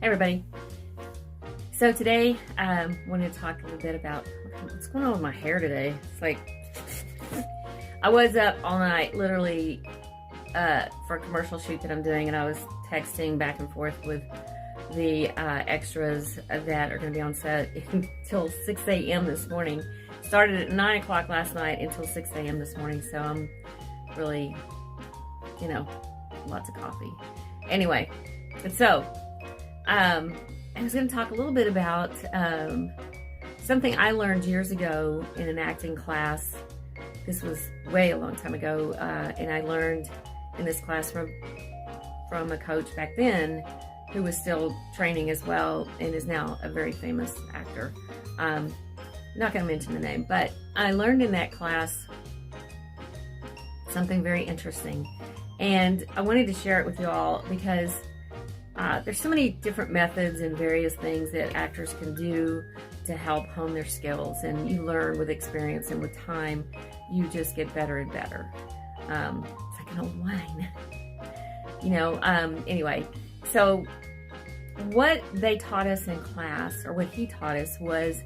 Hey everybody. So today I wanted to talk a little bit about what's going on with my hair today. It's like I was up all night literally for a commercial shoot that I'm doing, and I was texting back and forth with the extras that are going to be on set until 6 a.m. this morning. Started at 9 o'clock last night until 6 a.m. this morning, so I'm really, lots of coffee. Anyway, so I was going to talk a little bit about something I learned years ago in an acting class. This was way a long time ago, and I learned in this class from a coach back then who was still training as well and is now a very famous actor. Not going to mention the name, but I learned in that class something very interesting, and I wanted to share it with you all because there's so many different methods and various things that actors can do to help hone their skills, and you learn with experience, and with time you just get better and better. It's like an old wine. Anyway, so what they taught us in class, or what he taught us, was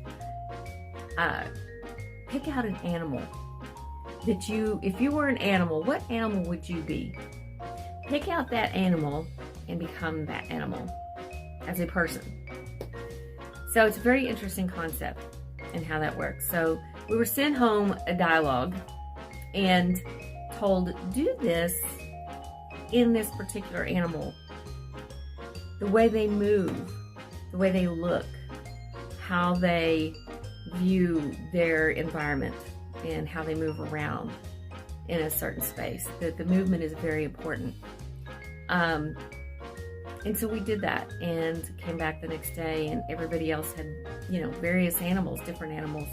pick out an animal that if you were an animal, what animal would you be? Pick out that animal and become that animal as a person. So it's a very interesting concept and how that works. So we were sent home a dialogue and told, do this in this particular animal. The way they move, the way they look, how they view their environment, and how they move around in a certain space. The movement is very important. And so we did that and came back the next day, and everybody else had, various animals, different animals.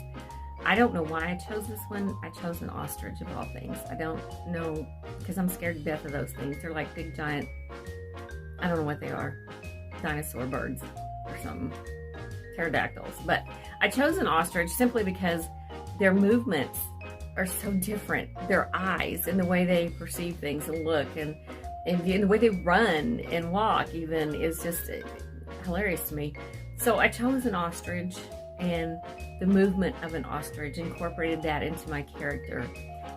I don't know why I chose this one. I chose an ostrich of all things. I don't know, because I'm scared to death of those things. They're like big, giant, I don't know what they are, dinosaur birds or something, pterodactyls. But I chose an ostrich simply because their movements are so different. Their eyes and the way they perceive things and look, and the way they run and walk even, is just hilarious to me. So I chose an ostrich, and the movement of an ostrich, incorporated that into my character.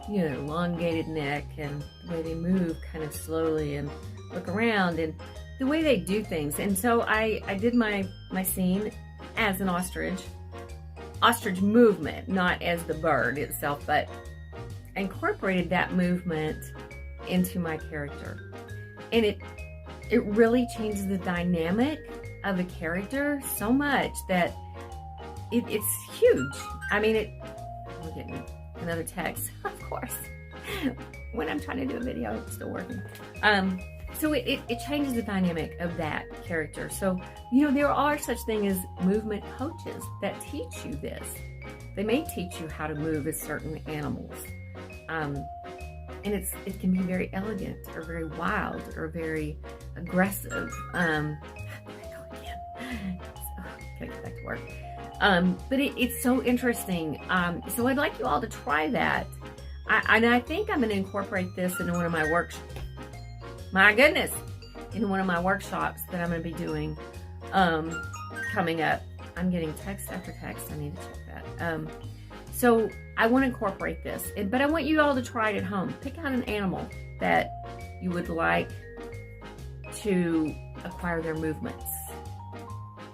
Elongated neck, and the way they move kind of slowly and look around, and the way they do things. And so I did my scene as an ostrich movement, not as the bird itself, but incorporated that movement into my character. And it really changes the dynamic of the character so much that it's huge. I mean, we're getting another text, of course, when I'm trying to do a video. It's still working. So it changes the dynamic of that character. So, there are such things as movement coaches that teach you this. They may teach you how to move as certain animals. And it can be very elegant, or very wild, or very aggressive. There I go again. Gotta get back to work. But it's so interesting. So I'd like you all to try that. And I think I'm going to incorporate this into one of my workshops. My goodness, in one of my workshops that I'm going to be doing coming up. I'm getting text after text. I need to check that. So I want to incorporate this, but I want you all to try it at home. Pick out an animal that you would like to acquire their movements,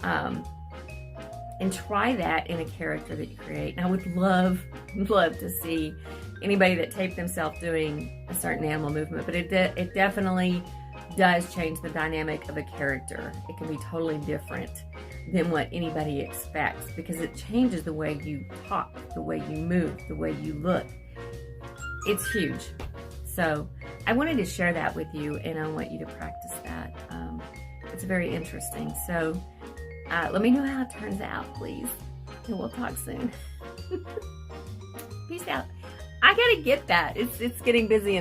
and try that in a character that you create. And I would love to see anybody that taped themselves doing a certain animal movement, but it definitely does change the dynamic of a character. It can be totally different than what anybody expects, because it changes the way you talk, the way you move, the way you look. It's huge. So I wanted to share that with you, and I want you to practice that. It's very interesting. So let me know how it turns out, please, and we'll talk soon. Peace out. I gotta get that. It's getting busy and